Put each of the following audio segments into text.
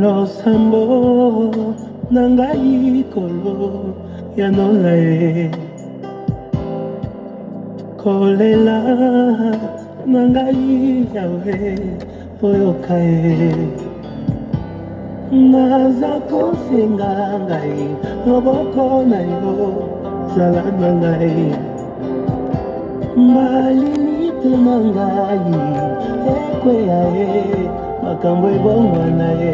losambo na ngai kolo ya nola ye kolela na ngai yawe oyoka ye naza kosenga ngai loboko na yo zala na ngai malimite na ngai ekweya ye makambo ebongwana ye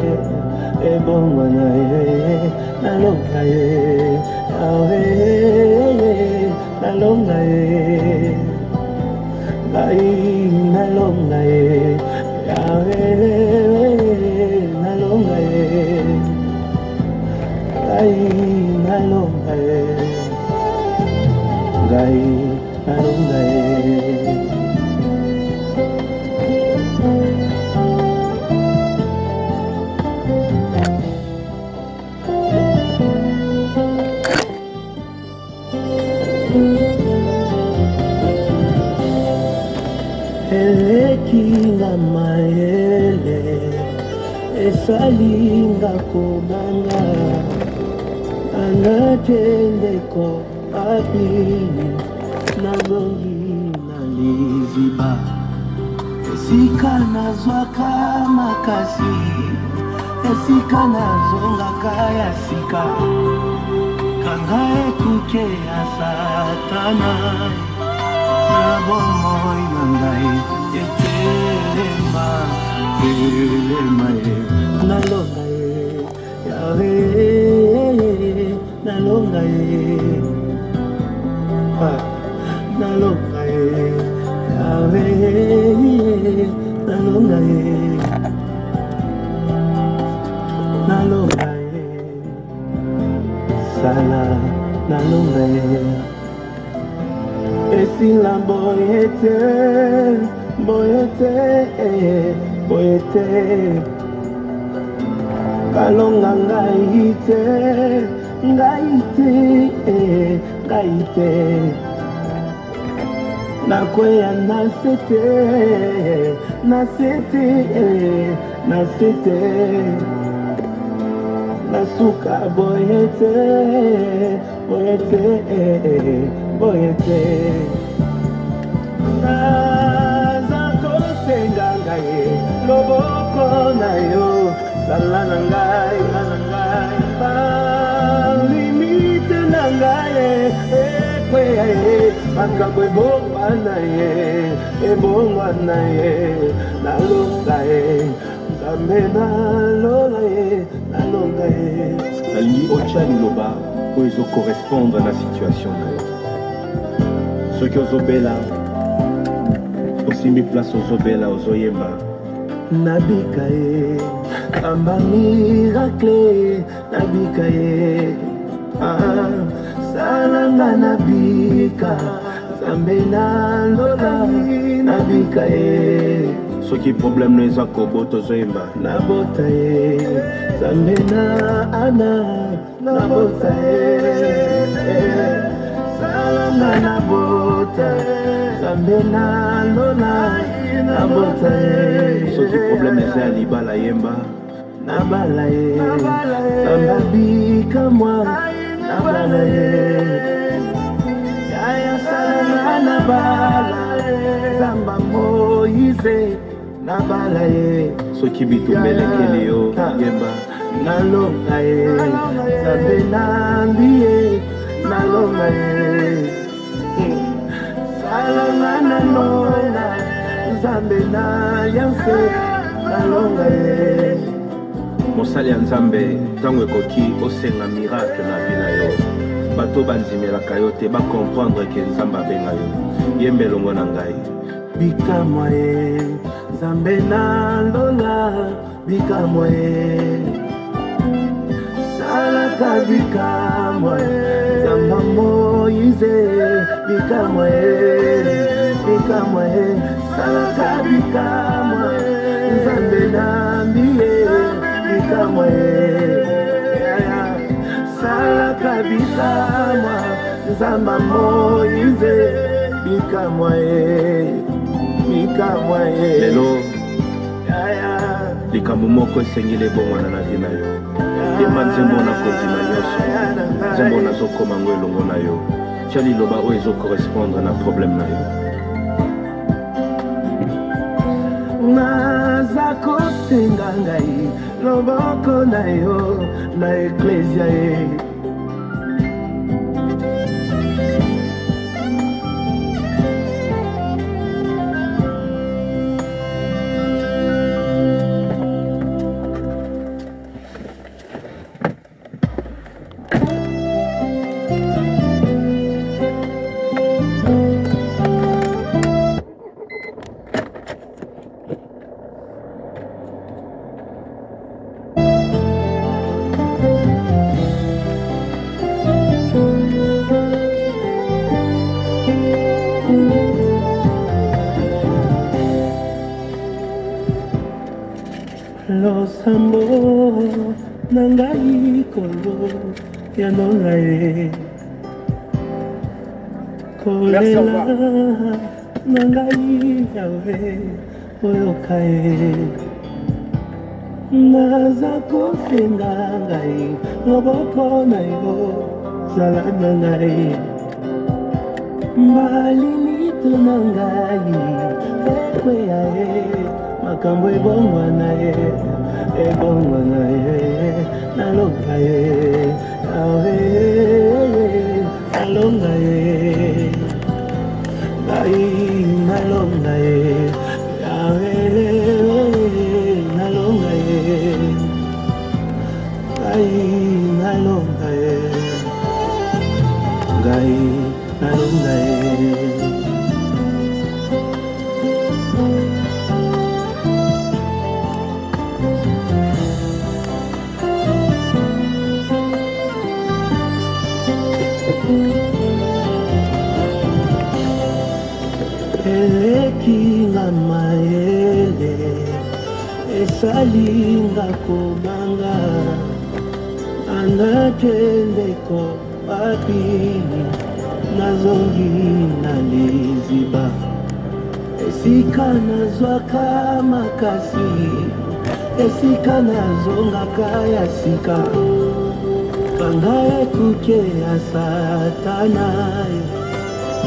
nalonga ye yawe nalonga ye ngai nalonga ye yawe nalonga ye ngai nalonga ye ngai nalonga ye elekinga mayele esalinga komanga anakendeko api nazongi na liziba esika nazwaka makasi esika nazongaka ya sika kanga ekuke ya satana na bomoi na ngai etelema telema ye nalonga ye yawe nalonga ye nalonga ye yawe nalonga ye nalonga ye sala nalonga ye esila boyete boyete boyete kalonga ngai te nakweya nasete nasuka boyete naza kosenga ngai loboko na yo zala na ngai balimite na ngai ekweya ye makambo ebongwana ye nalonga ye nzambe nalola ye nalonga ye nalingi otya liloba oyo ezokorrespondre na situation na yo soki ozobela osimbi place ozobela ozoyemba nabika ye amba miracle nabika ye salanga nabika zambe nalola nabika ye soki problème no eza kobota ozoyemba nabota ye zambe na ana nabota ye salanga nabota zambe nalola nabota ye soki problème eza ya libala yemba nabala ye zamba bika mwa nabala ye yaya salanga nabala zamba Moïse nabala ye soki bitumbelekeli yo yemba nalonga ye zambe nambi ye nalonga ye salanga nalonga nzambe na yanse nalonga ye mosali ya nzambe ntango ekoki osenga miracle na vi na yo bato bandimelaka yo te bakomprendre ke nzambe abenga yo yemba elongo na ngai bikamwa ye nzambe nalola bikamwa ye salaka bikamwa ye nzamba Moïse bikamwa ye salaka bikamwa ye nzambe nambi ye bikamwa ye salaka bikamwa nzamba Moïse bikamwa ye lelo likambo moko esengeli ebongwana na vi na yo yemba nzembo nakondima nyonso nzembo nazokoma ngo elongo na yo tia liloba oyo ezokorespondre na problème na yo naza kosenga ngai loboko na yo na eklesia ye losambo na ngai kolo ya nonga ye kolela na ngai yawe oyoka ye naza kosenga ngai loboko na yo zala na ngai mbalimito na ngai ekweya ye makambo ebongwana ye nalonga ye yawe nalonga ye ngai nalonga ye yawe nalonga ye ngai nalonga ye ngai nalonga ye elekinga mayele esalinga komanga anakendeko papi nazongi na liziba esika nazwaka makasi esika nazongaka ya sika kanga ekuke ya satana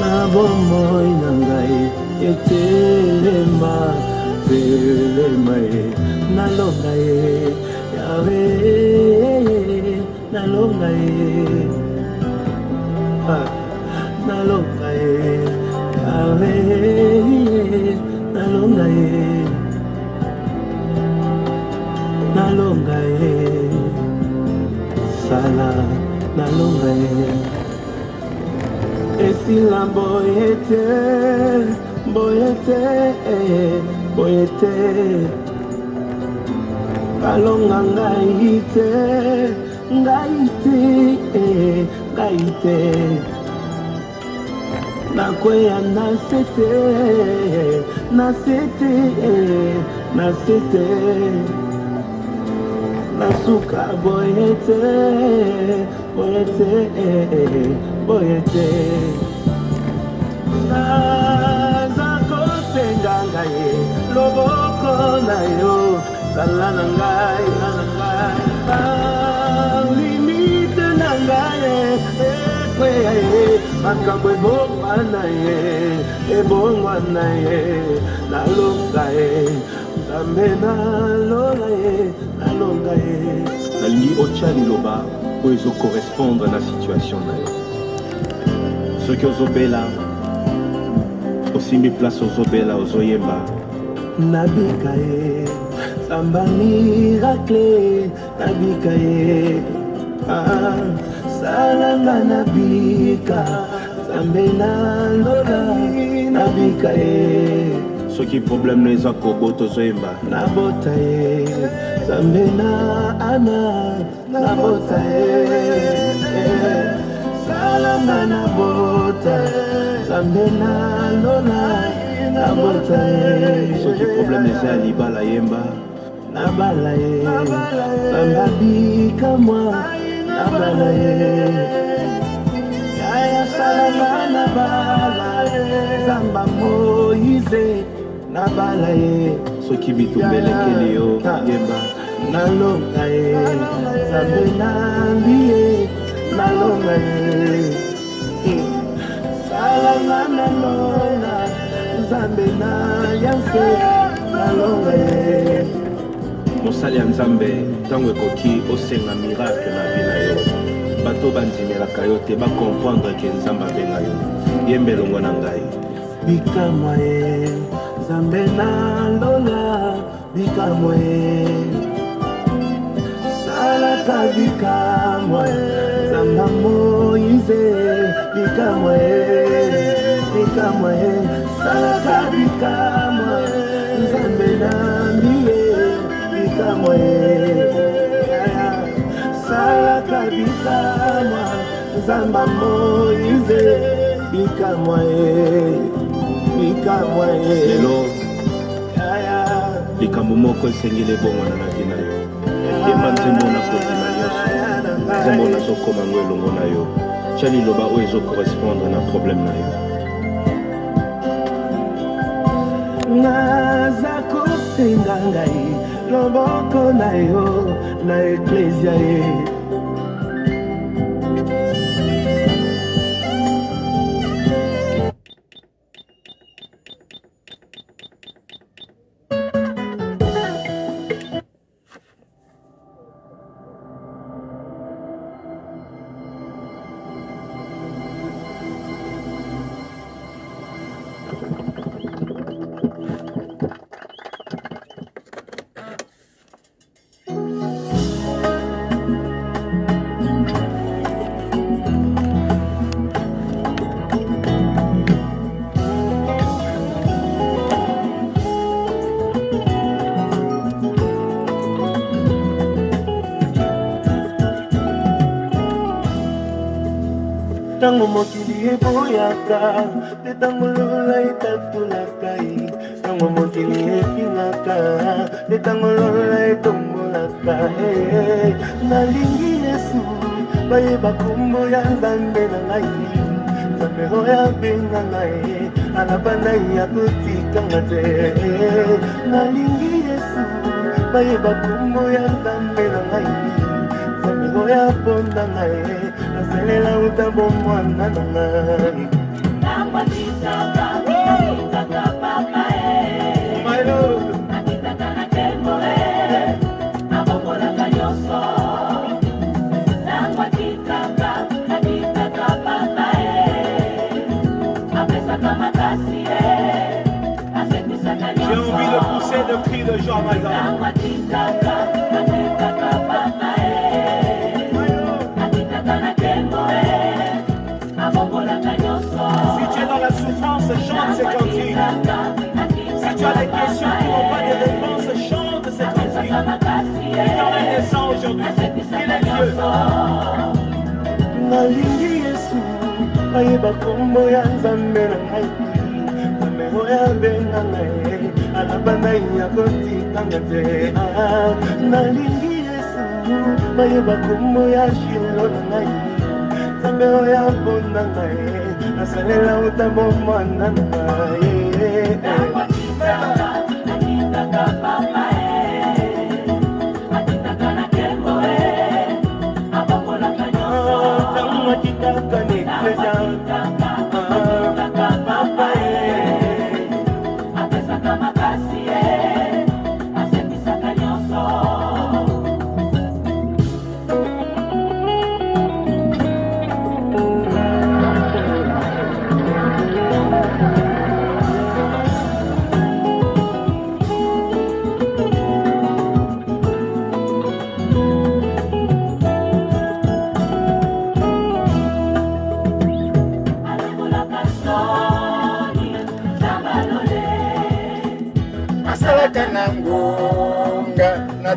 na bomoi na ngai etelema telema ye nalonga ye yawe nalonga ye nalonga ye yawe nalonga ye nalonga ye sala nalonga ye esila boyete boyete boyete kalonga ngai te nakweya nasete nasuka boyete naza kosenga ngai loboko na yo zala na ngai limite na ngai ekweya ye makambo ebongwana ye nalonga ye nzambe nalonga ye nalonga ye nalingi otya liloba oyo ezokorespondre na situation na yo soki ozobela osimbi place ozobela ozoyemba nabika ye samba miracle nabika ye salanga nabika zambe nalola nabika ye soki problème na eza kobota ozoyemba nabota ye zambe na ana nabota ye salanga nabota zambe nalola nabota ye soki problème eza ya libala yemba nabala ye samba bika mwa nabala ye yaya salanga nabala ye zamba Moïse nabala ye soki bitumbelekeli yo yemba nalonga ye Nzambe nambi ye nalonga ye salanga nalonga Nzambe na yanse nalonga ye mosali ya nzambe ntango ekoki osenga miracle na vie na yo bato bandimelaka yo te bakomprendre ke nzambe abenga yo yemba elongo na ngai bikamwa ye Nzambe nalonga bikamwa ye salaka bikamwa Nzamba Moïse bikamwa ye salaka bikamwa Nzambe nambi ye bikamwa ye salaka bikamwa Nzamba Moïse bikamwa ye lelo likambo moko esengeli ebongwana na vie na yo yemba nzembo na kondima nyonso nzembo nazokoma ngo elongo na yo tya liloba oyo ezokorrespondre na problème na yo naza kosenga ngai loboko na yo na eklezia ye tango mokili eboyaka te tango lola etatolaka ye tango mokili efingaka te tango lola etombolaka nalingi Yesu bayeba kombo ya Nzambe na ngai Nzambe oyo abenga ngai alaba na ya kotikanga te nalingi Yesu bayeba kombo ya Nzambe na ngai Nzambe oyo aponda ngai nasalela utambo mwana na ngai J'ai envie de pousser le cri de Jean Mazan. Si tu es dans la souffrance, chante ces cantiques. Si tu as des questions qui n'ont pas de réponse, chante ces cantiques. L'éternel descend aujourd'hui. Il est Dieu. nalingi Yesu bayeba kombo ya Nzambe na ngai Nzambe oyo abenga ngai alaba na ya kotikanga te nalingi Yesu bayeba kombo ya Shilo na ngai Nzambe oyo aponda ngai nasalela utambo mwana na ngai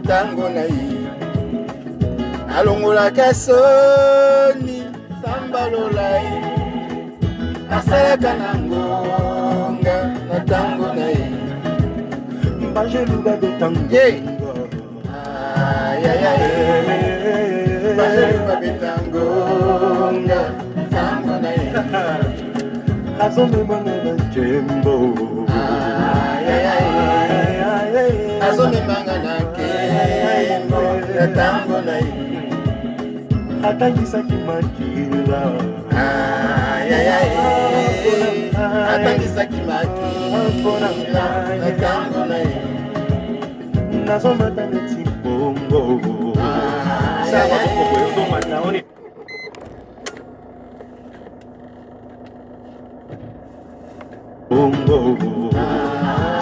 Tango na ye alongolaka soni sambalola ye asalaka na ngonga na tango na ye bajeluba betango bajeluba betango tango na ye azomemanga na nkembo azomemanga na nkembo na ntango na ye atangisaki makila atangisaki makila na ntango na ye nazomata neti bongo Sama boko ozomata oni bongo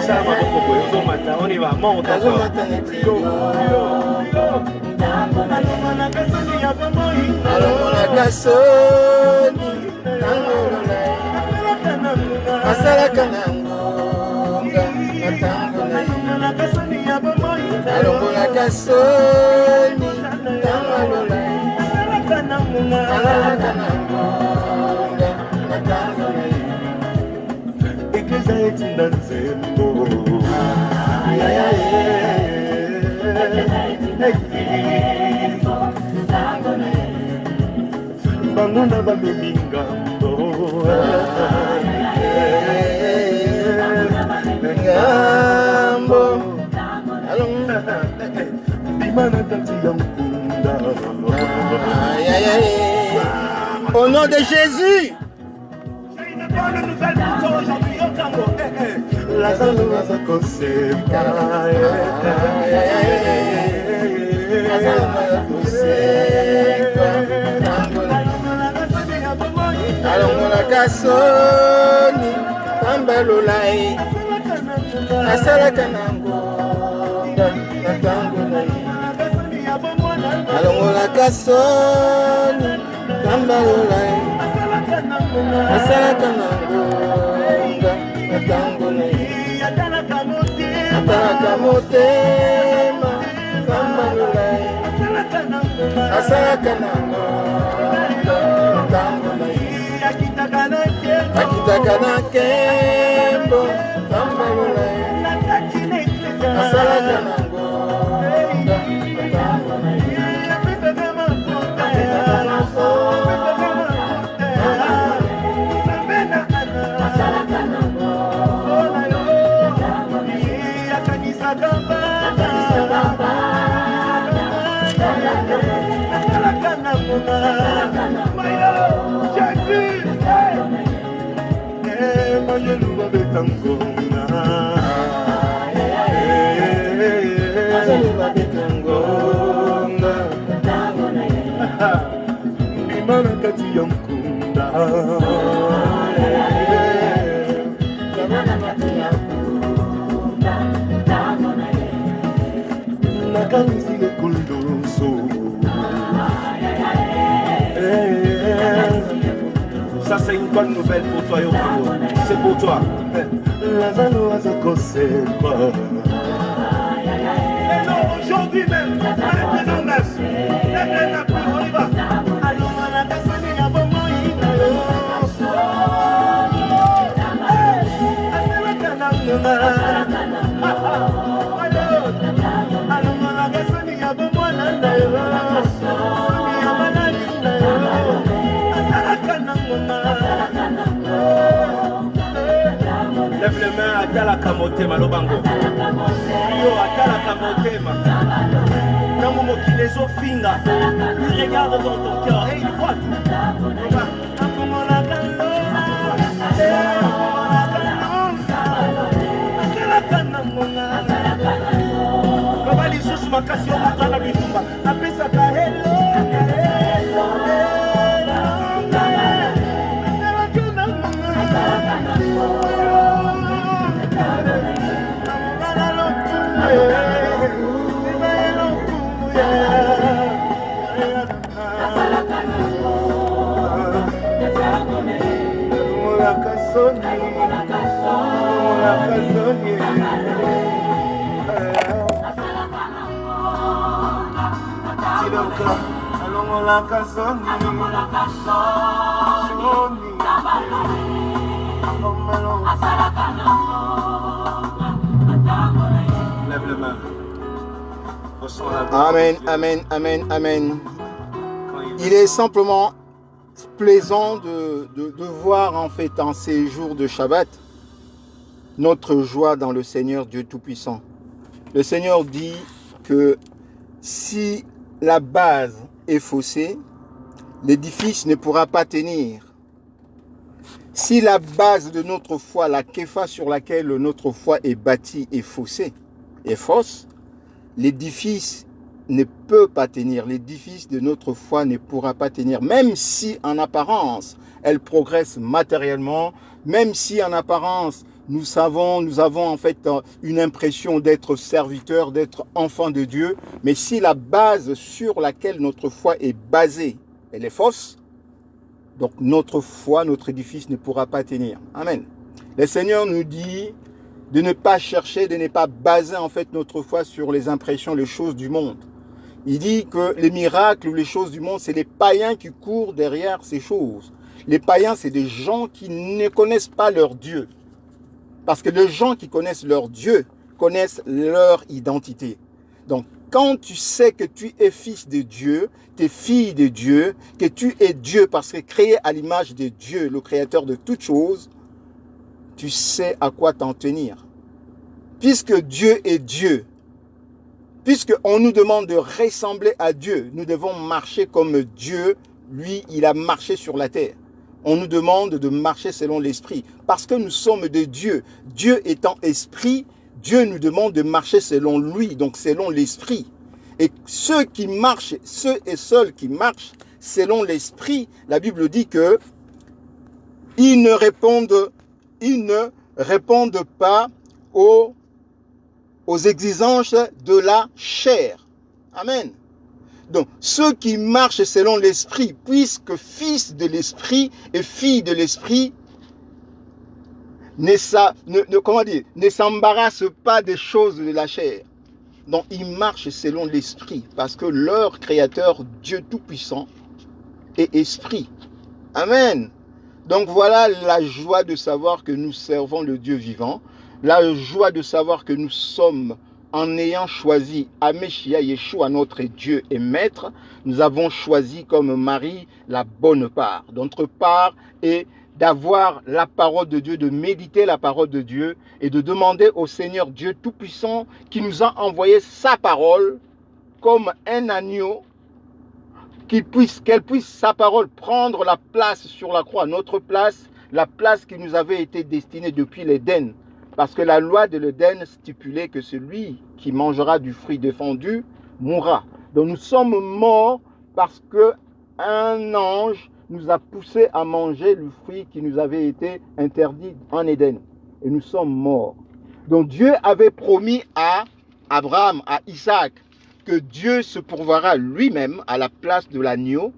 Sama boko ozomata oni ba monta azomata neti alongolaka soni nangolola asalaka na ngonga na ntango na ye alongolaka soni nangolola asalaka na ngonga na ntango na ye ekeza etinda nzembo bango na bamemi ngambo ngambo bima na kati ya mpunda au nom de Jésus. Lazalo aza kosepa alongolaka soni tambalola ye asalaka na ngonga na ntango na ye alongolaka soni tambalola ye asalaka na ngonga na ntango na ye atalaka motema tambalola ye asalaka na ngonga na ntango na ye akitaka na nkembo tambalola ye asalaka na ngonga na ntango na ye bima na kati ya mpunda nakanisi ekulusu Ça c'est une bonne nouvelle pour toi Yoko. C'est pour toi. Lazalo aza kosepa Aujourd'hui même, avec les anges, on y va. Lève les mains à Talaka Motema Lobango. Yo à Talaka Motema. Namomo qui les offinga. Il regarde dans ton cœur et il voit tout. Baba lisusu makasi yo mutana bitumba. Apesa ka hello. Lève les mains. Amen, amen, amen, amen. Il est simplement plaisant de voir en fait en ces jours de Shabbat notre joie dans le Seigneur Dieu Tout-Puissant. Le Seigneur dit que si la base est faussée, l'édifice ne pourra pas tenir. Si la base de notre foi, la kéfa sur laquelle notre foi est bâtie, est faussée, est fausse, l'édifice ne peut pas tenir. L'édifice de notre foi ne pourra pas tenir. Même si en apparence, elle progresse matériellement, même si en apparence, nous avons en fait une impression d'être serviteurs, d'être enfants de Dieu, mais si la base sur laquelle notre foi est basée, elle est fausse, donc notre foi, notre édifice ne pourra pas tenir. Amen. Le Seigneur nous dit de ne pas chercher, de ne pas baser en fait notre foi sur les impressions, les choses du monde. Il dit que les miracles ou les choses du monde, c'est les païens qui courent derrière ces choses. Les païens, c'est des gens qui ne connaissent pas leur Dieu. Parce que les gens qui connaissent leur Dieu connaissent leur identité. Donc, quand tu sais que tu es fils de Dieu, tu es fille de Dieu, que tu es Dieu parce que créé à l'image de Dieu, le créateur de toutes choses, tu sais à quoi t'en tenir. Puisque Dieu est Dieu, puisqu'on nous demande de ressembler à Dieu, nous devons marcher comme Dieu, lui, il a marché sur la terre. On nous demande de marcher selon l'esprit, parce que nous sommes de Dieu. Dieu étant esprit, Dieu nous demande de marcher selon lui, donc selon l'esprit. Et ceux qui marchent, ceux et seuls qui marchent selon l'esprit, la Bible dit que ils ne répondent pas aux exigences de la chair. Amen. Donc, ceux qui marchent selon l'esprit, puisque fils de l'esprit et fille de l'esprit, ne s'embarrassent pas des choses de la chair. Donc, ils marchent selon l'esprit, parce que leur créateur, Dieu Tout-Puissant, est esprit. Amen. Donc, voilà la joie de savoir que nous servons le Dieu vivant, la joie de savoir que nous sommes, en ayant choisi Ameshia Yeshua, notre Dieu et Maître, nous avons choisi comme Marie la bonne part. Notre part est d'avoir la parole de Dieu, de méditer la parole de Dieu et de demander au Seigneur Dieu Tout-Puissant qui nous a envoyé sa parole comme un agneau, qu'elle puisse sa parole prendre la place sur la croix, notre place, la place qui nous avait été destinée depuis l'Éden. Parce que la loi de l'Éden stipulait que celui qui mangera du fruit défendu mourra. Donc nous sommes morts parce qu'un ange nous a poussé à manger le fruit qui nous avait été interdit en Éden. Et nous sommes morts. Donc Dieu avait promis à Abraham, à Isaac, que Dieu se pourvoira lui-même à la place de l'agneau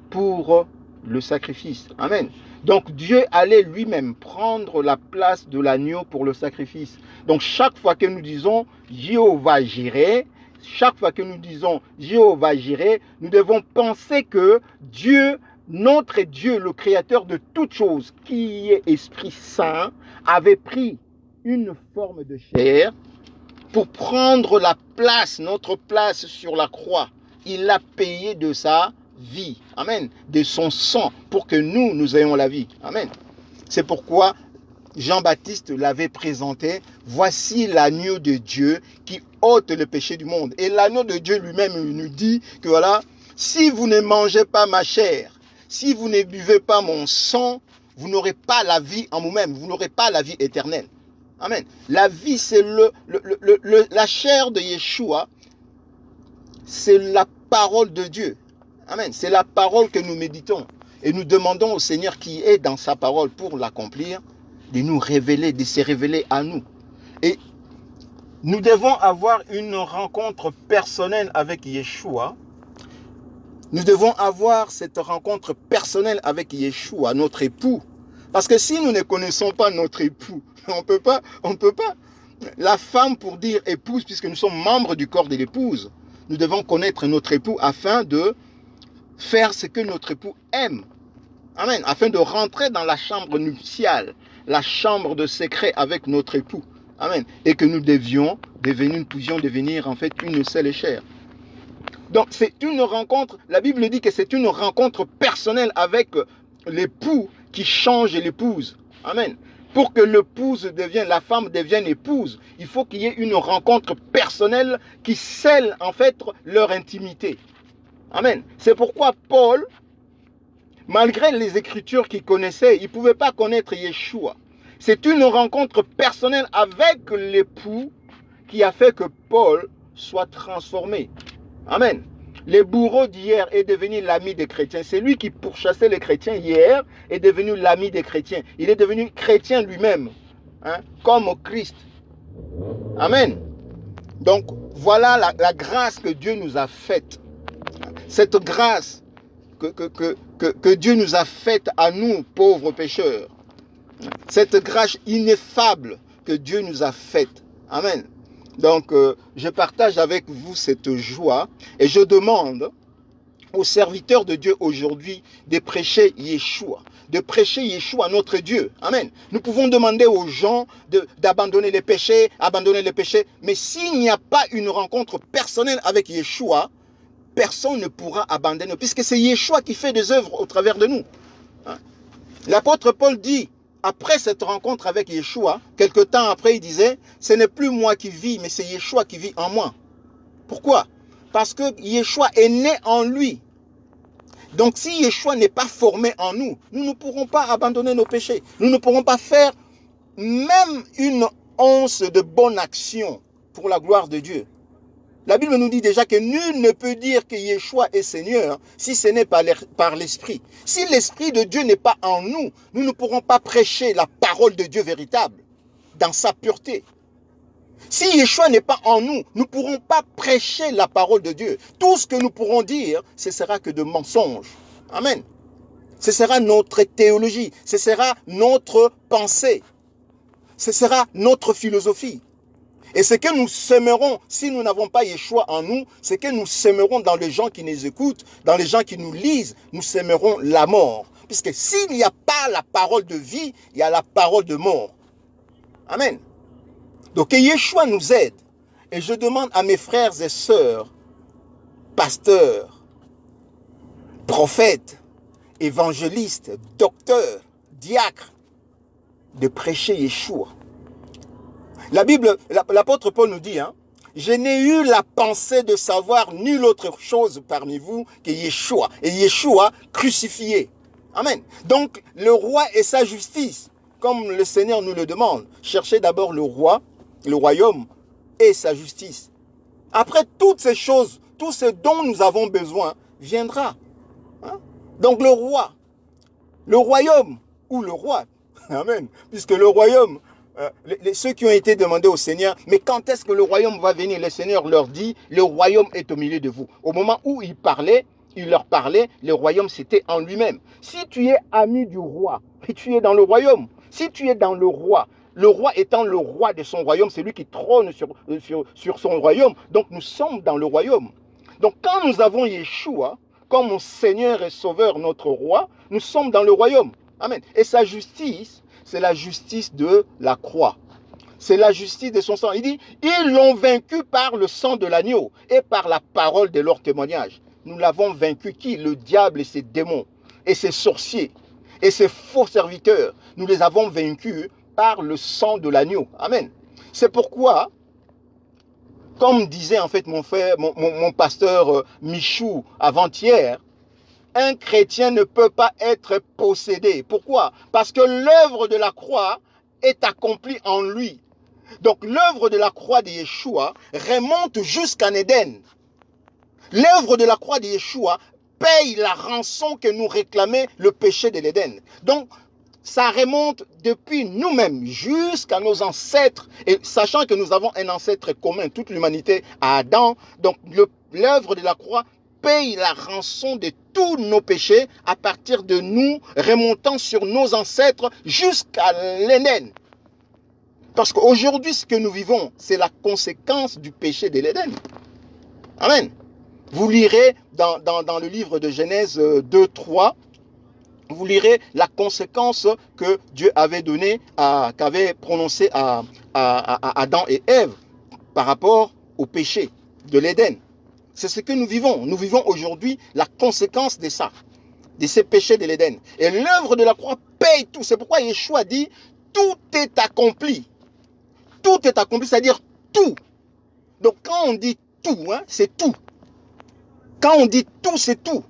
pour le sacrifice. Amen. Donc Dieu allait lui-même prendre la place de l'agneau pour le sacrifice. Donc chaque fois que nous disons Jéhovah Jireh, chaque fois que nous disons Jéhovah Jireh, nous devons penser que Dieu, notre Dieu, le créateur de toutes choses, qui est Esprit Saint, avait pris une forme de chair pour prendre la place, notre place sur la croix. Il a payé de sa vie, amen, de son sang pour que nous ayons la vie, amen. C'est pourquoi Jean-Baptiste l'avait présenté, voici l'agneau de Dieu qui ôte le péché du monde. Et l'agneau de Dieu lui-même nous dit que voilà, si vous ne mangez pas ma chair, si vous ne buvez pas mon sang, vous n'aurez pas la vie en vous-même, vous n'aurez pas la vie éternelle. Amen. La vie, c'est la chair de Yeshua, c'est la parole de Dieu. Amen. C'est la parole que nous méditons. Et nous demandons au Seigneur qui est dans sa parole pour l'accomplir, de nous révéler, de se révéler à nous. Et nous devons avoir une rencontre personnelle avec Yeshua. Nous devons avoir cette rencontre personnelle avec Yeshua, notre époux. Parce que si nous ne connaissons pas notre époux, on peut pas. La femme, pour dire épouse, puisque nous sommes membres du corps de l'épouse, nous devons connaître notre époux afin de faire ce que notre époux aime. Amen. Afin de rentrer dans la chambre nuptiale, la chambre de secret avec notre époux. Amen. Et que nous pouvions devenir en fait une seule chair. Donc c'est une rencontre, la Bible dit que c'est une rencontre personnelle avec l'époux qui change l'épouse. Amen. Pour que la femme devienne épouse, il faut qu'il y ait une rencontre personnelle qui scelle en fait leur intimité. Amen. C'est pourquoi Paul, malgré les écritures qu'il connaissait, il ne pouvait pas connaître Yeshua. C'est une rencontre personnelle avec l'époux qui a fait que Paul soit transformé. Amen. Le bourreau d'hier est devenu l'ami des chrétiens. C'est lui qui pourchassait les chrétiens hier est devenu l'ami des chrétiens. Il est devenu chrétien lui-même, hein, comme Christ. Amen. Donc voilà la grâce que Dieu nous a faite. Cette grâce que Dieu nous a faite à nous, pauvres pécheurs. Cette grâce ineffable que Dieu nous a faite. Amen. Donc, je partage avec vous cette joie et je demande aux serviteurs de Dieu aujourd'hui de prêcher Yeshua, notre Dieu. Amen. Nous pouvons demander aux gens d'abandonner les péchés, mais s'il n'y a pas une rencontre personnelle avec Yeshua, personne ne pourra abandonner, puisque c'est Yeshua qui fait des œuvres au travers de nous. Hein? L'apôtre Paul dit, après cette rencontre avec Yeshua, quelque temps après, il disait, ce n'est plus moi qui vis, mais c'est Yeshua qui vit en moi. Pourquoi? Parce que Yeshua est né en lui. Donc si Yeshua n'est pas formé en nous, nous ne pourrons pas abandonner nos péchés. Nous ne pourrons pas faire même une once de bonne action pour la gloire de Dieu. La Bible nous dit déjà que nul ne peut dire que Yeshua est Seigneur si ce n'est pas par l'Esprit. Si l'Esprit de Dieu n'est pas en nous, nous ne pourrons pas prêcher la parole de Dieu véritable dans sa pureté. Si Yeshua n'est pas en nous, nous ne pourrons pas prêcher la parole de Dieu. Tout ce que nous pourrons dire, ce sera que de mensonges. Amen. Ce sera notre théologie, ce sera notre pensée, ce sera notre philosophie. Et ce que nous sèmerons, si nous n'avons pas Yeshua en nous, ce que nous sèmerons dans les gens qui nous écoutent, dans les gens qui nous lisent, nous sèmerons la mort. Puisque s'il n'y a pas la parole de vie, il y a la parole de mort. Amen. Donc que Yeshua nous aide. Et je demande à mes frères et sœurs, pasteurs, prophètes, évangélistes, docteurs, diacres, de prêcher Yeshua. La Bible, l'apôtre Paul nous dit, hein, je n'ai eu la pensée de savoir nulle autre chose parmi vous que Yeshua. Et Yeshua crucifié. Amen. Donc, le roi et sa justice, comme le Seigneur nous le demande. Cherchez d'abord le roi, le royaume et sa justice. Après toutes ces choses, tout ce dont nous avons besoin viendra. Hein? Donc le roi, le royaume ou le roi. Amen. Puisque le royaume, ceux qui ont été demandés au Seigneur, mais quand est-ce que le royaume va venir? Le Seigneur leur dit, le royaume est au milieu de vous. Au moment où il leur parlait, le royaume c'était en lui-même. Si tu es ami du roi, et tu es dans le royaume, si tu es dans le roi étant le roi de son royaume, c'est lui qui trône sur son royaume, donc nous sommes dans le royaume. Donc quand nous avons Yeshua, comme mon Seigneur et Sauveur, notre roi, nous sommes dans le royaume. Amen. Et sa justice, c'est la justice de la croix. C'est la justice de son sang. Il dit, ils l'ont vaincu par le sang de l'agneau et par la parole de leur témoignage. Nous l'avons vaincu qui? Le diable et ses démons, et ses sorciers, et ses faux serviteurs. Nous les avons vaincus par le sang de l'agneau. Amen. C'est pourquoi, comme disait en fait mon pasteur Michou avant-hier, un chrétien ne peut pas être possédé. Pourquoi? Parce que l'œuvre de la croix est accomplie en lui. Donc l'œuvre de la croix de Yeshua remonte jusqu'en Éden. L'œuvre de la croix de Yeshua paye la rançon que nous réclamait le péché de l'Éden. Donc ça remonte depuis nous-mêmes jusqu'à nos ancêtres, et sachant que nous avons un ancêtre commun, toute l'humanité à Adam. Donc l'œuvre de la croix paye la rançon de tous nos péchés à partir de nous, remontant sur nos ancêtres jusqu'à l'Éden. Parce qu'aujourd'hui, ce que nous vivons, c'est la conséquence du péché de l'Éden. Amen. Vous lirez dans le livre de Genèse 2-3, vous lirez la conséquence que Dieu avait donnée, qu'avait prononcée à Adam et Ève par rapport au péché de l'Éden. C'est ce que nous vivons. Nous vivons aujourd'hui la conséquence de ça, de ces péchés de l'Éden. Et l'œuvre de la croix paye tout. C'est pourquoi Yeshua dit, tout est accompli. Tout est accompli, c'est-à-dire tout. Donc quand on dit tout, hein, c'est tout. Quand on dit tout, c'est tout.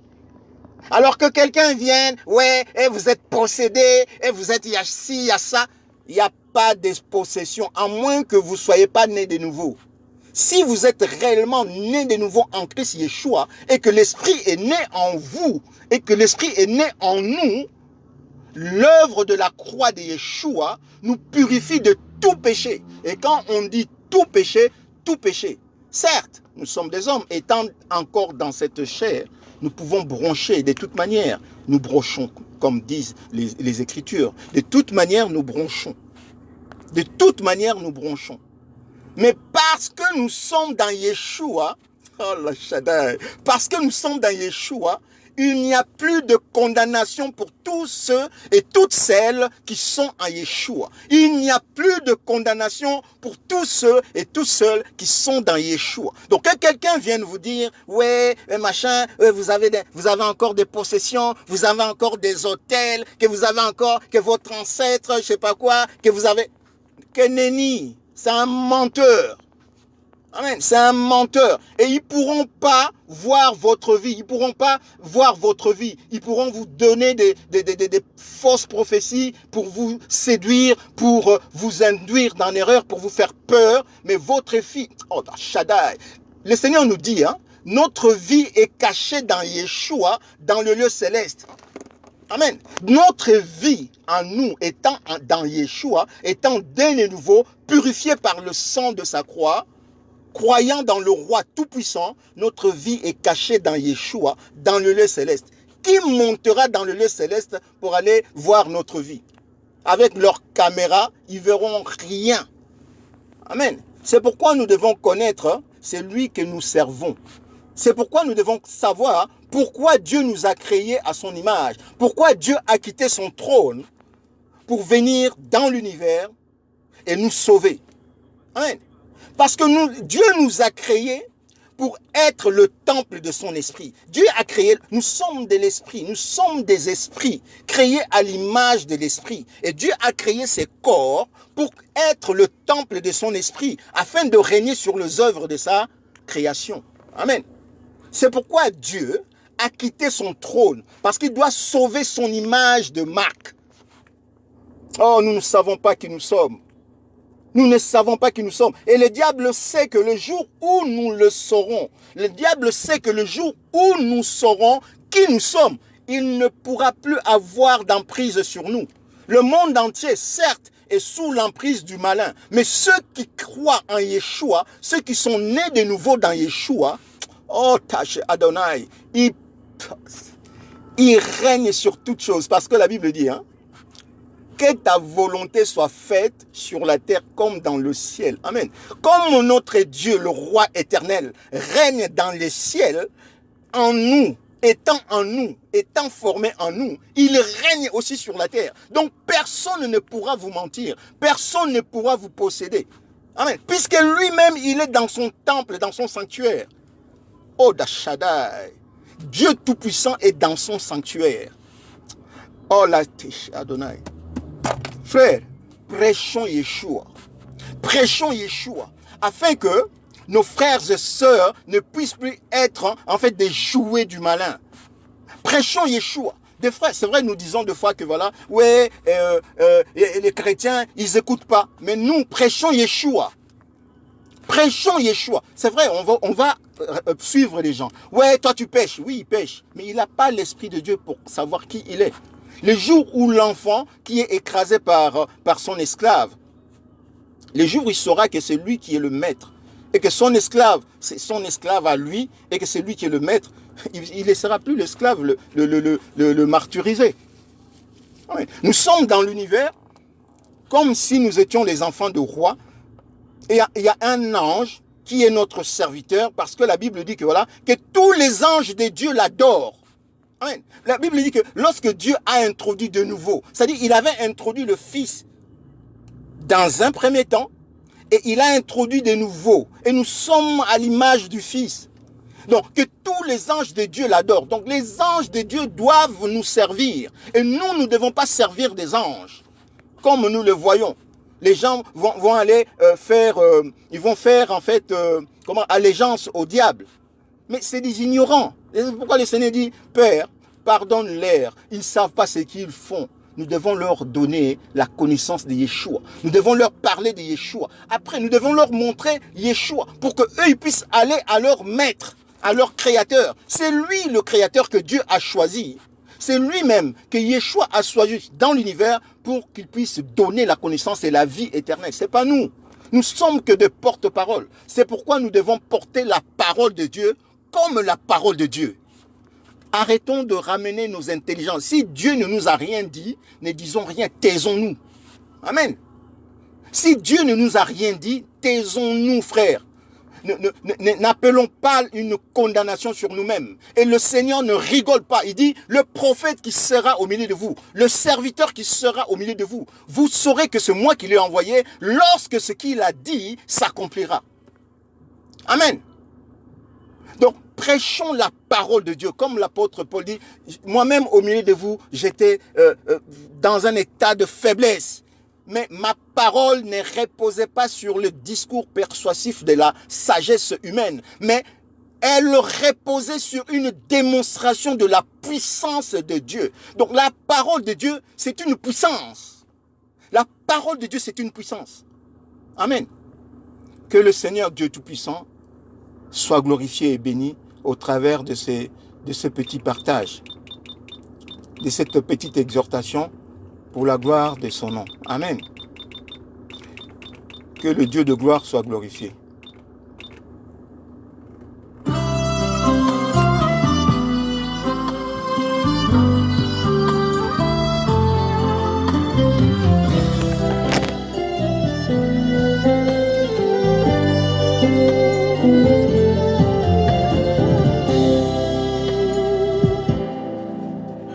Alors que quelqu'un vienne, ouais, et vous êtes possédé, et vous êtes, il y a ci, il y a ça. Il n'y a pas de possession, à moins que vous ne soyez pas né de nouveau. Si vous êtes réellement né de nouveau en Christ Yeshua, et que l'Esprit est né en vous, et que l'Esprit est né en nous, l'œuvre de la croix de Yeshua nous purifie de tout péché. Et quand on dit tout péché, certes, nous sommes des hommes, étant encore dans cette chair, nous pouvons broncher de toute manière. Nous bronchons, comme disent les Écritures. De toute manière, nous bronchons. De toute manière, nous bronchons. Mais parce que nous sommes dans Yeshua, oh la Shaddai, parce que nous sommes dans Yeshua, il n'y a plus de condamnation pour tous ceux et toutes celles qui sont en Yeshua. Il n'y a plus de condamnation pour tous ceux et toutes celles qui sont dans Yeshua. Donc, que quelqu'un vienne vous dire, ouais, machin, vous avez encore des possessions, vous avez encore des hôtels, que vous avez encore, que votre ancêtre, je sais pas quoi, que vous avez... Que nenni, c'est un menteur. Amen. C'est un menteur. Et ils ne pourront pas voir votre vie. Ils ne pourront pas voir votre vie. Ils pourront vous donner des fausses prophéties pour vous séduire, pour vous induire dans l'erreur, pour vous faire peur. Mais votre vie, oh, Shaddai, le Seigneur nous dit, hein, notre vie est cachée dans Yeshua, dans le lieu céleste. Amen. Notre vie en nous, étant dans Yeshua, étant dès le nouveau, purifiée par le sang de sa croix, croyant dans le roi tout-puissant, notre vie est cachée dans Yeshua, dans le lieu céleste. Qui montera dans le lieu céleste pour aller voir notre vie? Avec leur caméra, ils verront rien. Amen. C'est pourquoi nous devons connaître celui que nous servons. C'est pourquoi nous devons savoir pourquoi Dieu nous a créés à son image. Pourquoi Dieu a quitté son trône pour venir dans l'univers et nous sauver. Amen. Parce que Dieu nous a créés pour être le temple de son esprit. Dieu a créé, nous sommes de l'esprit, nous sommes des esprits créés à l'image de l'esprit. Et Dieu a créé ces corps pour être le temple de son esprit, afin de régner sur les œuvres de sa création. Amen. C'est pourquoi Dieu a quitté son trône, parce qu'il doit sauver son image de marque. Oh, nous ne savons pas qui nous sommes. Nous ne savons pas qui nous sommes. Et le diable sait que le jour où nous le saurons, le diable sait que le jour où nous saurons qui nous sommes, il ne pourra plus avoir d'emprise sur nous. Le monde entier, certes, est sous l'emprise du malin. Mais ceux qui croient en Yeshua, ceux qui sont nés de nouveau dans Yeshua, oh, Tache Adonai, ils règnent sur toutes choses. Parce que la Bible dit, hein, que ta volonté soit faite sur la terre comme dans le ciel. Amen. Comme notre Dieu, le roi éternel, règne dans les ciels, en nous, étant formé en nous, il règne aussi sur la terre. Donc personne ne pourra vous mentir, personne ne pourra vous posséder. Amen. Puisque lui-même, il est dans son temple, dans son sanctuaire. Oh, Shaddai, Dieu Tout-Puissant est dans son sanctuaire. Oh, la Tish Adonai. Frères, prêchons Yeshua. Prêchons Yeshua. Afin que nos frères et sœurs ne puissent plus être en fait des jouets du malin. Prêchons Yeshua. Des frères, c'est vrai, nous disons des fois que voilà, ouais, les chrétiens, ils n'écoutent pas. Mais nous, prêchons Yeshua. Prêchons Yeshua. C'est vrai, on va suivre les gens. Ouais, toi tu pêches. Oui, il pêche. Mais il n'a pas l'Esprit de Dieu pour savoir qui il est. Le jour où l'enfant qui est écrasé par son esclave, le jour où il saura que c'est lui qui est le maître, et que son esclave, c'est son esclave à lui, et que c'est lui qui est le maître, il ne laissera plus l'esclave le martyriser. Nous sommes dans l'univers comme si nous étions les enfants de rois, et il y a un ange qui est notre serviteur, parce que la Bible dit que voilà, que tous les anges de Dieu l'adorent. Amen. La Bible dit que lorsque Dieu a introduit de nouveau, c'est-à-dire il avait introduit le Fils dans un premier temps, et il a introduit de nouveau, et nous sommes à l'image du Fils. Donc, que tous les anges de Dieu l'adorent. Donc, les anges de Dieu doivent nous servir. Et nous ne devons pas servir des anges. Comme nous le voyons. Les gens vont aller ils vont faire en fait, allégeance au diable. Mais c'est des ignorants. Et c'est pourquoi le Seigneur dit, Père, pardonne-leur. Ils ne savent pas ce qu'ils font. Nous devons leur donner la connaissance de Yeshua. Nous devons leur parler de Yeshua. Après, nous devons leur montrer Yeshua pour qu'eux, ils puissent aller à leur maître, à leur créateur. C'est lui le créateur que Dieu a choisi. C'est lui-même que Yeshua a choisi dans l'univers pour qu'il puisse donner la connaissance et la vie éternelle. Ce n'est pas nous. Nous ne sommes que des porte-paroles. C'est pourquoi nous devons porter la parole de Dieu comme la parole de Dieu. Arrêtons de ramener nos intelligences. Si Dieu ne nous a rien dit, ne disons rien, taisons-nous. Amen. Si Dieu ne nous a rien dit, taisons-nous, frères. N'appelons pas une condamnation sur nous-mêmes. Et le Seigneur ne rigole pas. Il dit, le prophète qui sera au milieu de vous, le serviteur qui sera au milieu de vous, vous saurez que c'est moi qui l'ai envoyé lorsque ce qu'il a dit s'accomplira. Amen. Donc, prêchons la parole de Dieu. Comme l'apôtre Paul dit, moi-même au milieu de vous, j'étais dans un état de faiblesse. Mais ma parole ne reposait pas sur le discours persuasif de la sagesse humaine. Mais elle reposait sur une démonstration de la puissance de Dieu. Donc la parole de Dieu, c'est une puissance. La parole de Dieu, c'est une puissance. Amen. Que le Seigneur Dieu Tout-Puissant soit glorifié et béni au travers de ce petit partage, de cette petite exhortation pour la gloire de son nom. Amen. Que le Dieu de gloire soit glorifié.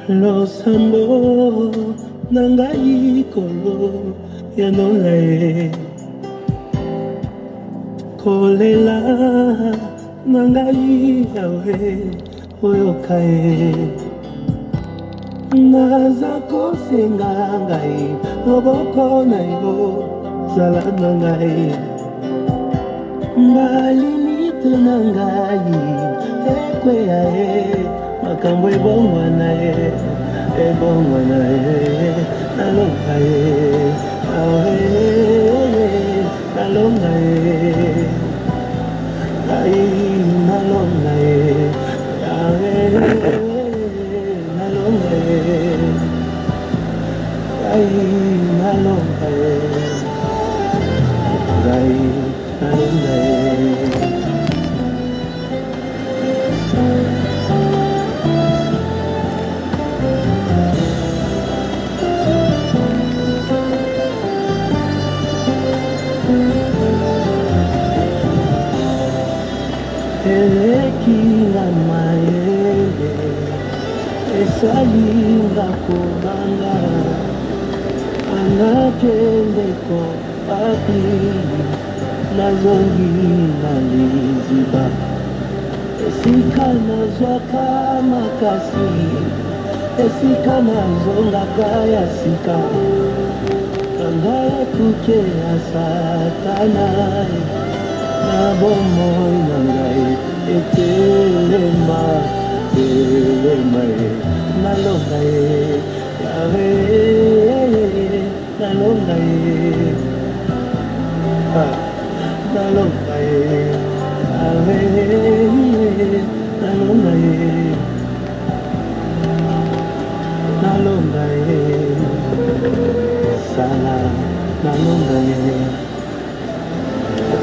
Losambo nangai kolo ya nolae kolela nangai yawe oyokae naza kosenga ngai loboko na yo zala nangai malimite nangai ekweyae makambo ebongwana nalonga awe nalonga ai nalonga awe nalonga ai nalonga ai nalonga Kila maele esalinga kubanga anakendeko papi nazongi naliziba esika nazwaka makasi esika nazongaka ya sika kanga ekuke ya satana na bomoi na ngai etelema nalonga yawe nalonga nalonga yawe nalonga nalonga sana nalonga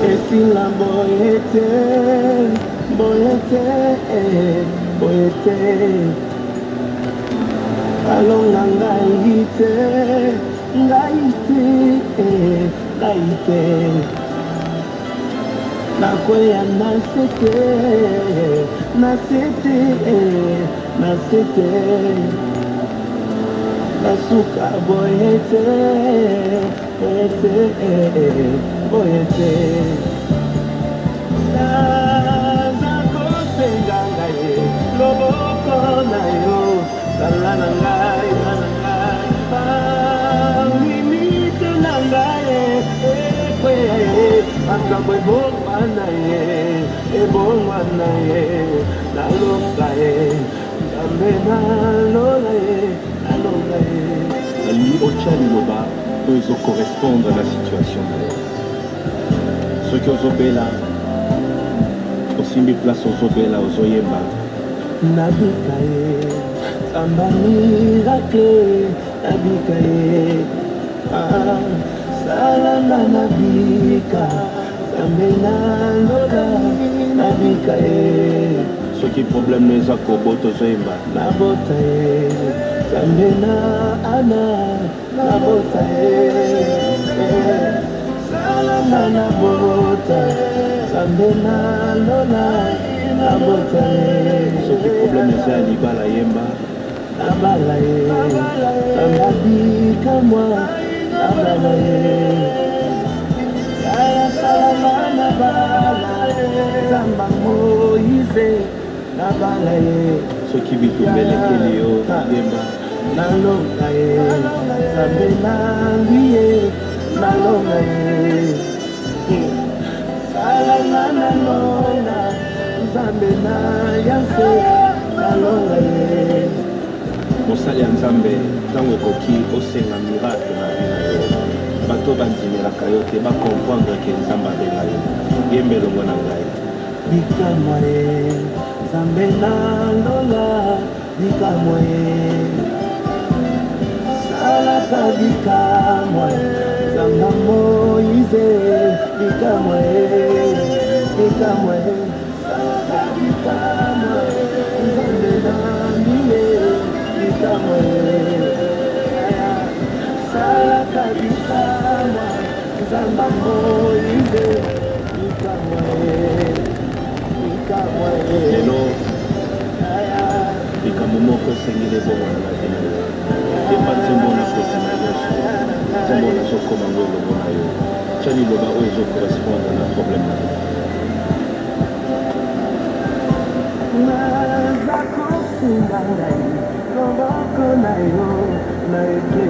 esila boyete alonga ngai te nakwea nasete nasuka boyete naza kosenga ngai limite na ngai ekwe makambo ebongwana ye ebongwana ye naloka ye nzambe nalola ye nalola ye nalingi otya liloba oyo ezokorrespondre na situation na yo soki ozobela osimbi place ozobela ozoyemba nabika ye samba miracle nabika ye salanga nabika sambe nalola nabika ye soki problème eza kobota ozoyemba nabota ye sambe na ana nabota ye salanga nabota sambe nalola nabota ye soki problème eza ya libala yemba nabala ye nabika mwa nabala ye yaya salama nabala zamba Moïse nabala ye soki bitumbelekeli yo yemba nalonga ye zambe nangi ye nalonga ye salama nalonga nzambe na yanse nalonga ye mosali ya nzambe ntango ekoki osenga miracle na vi na yo bato bandimelaka yo te bakomprendre ke nzambe abenga yo yemba elongo na ngai bikamwa ye nzambe nalola bikamwa ye salaka bikamwa nzamba Moïse bikamwa ye bikamwa ye salaka bikamwa nzambe nangi ye bikamwa ye salaka bikamwa nzamba Moïse bikamwa ye bikamwa ye lelo likambo moko esengeli ebongwana na vi na yo yemba nzembo na koti na nyonso nzembo nazokoma ngo elongo na yo tya liloba oyo ezokorrespondre na problème na yo naza kosunga ngai loboko na yo na eglise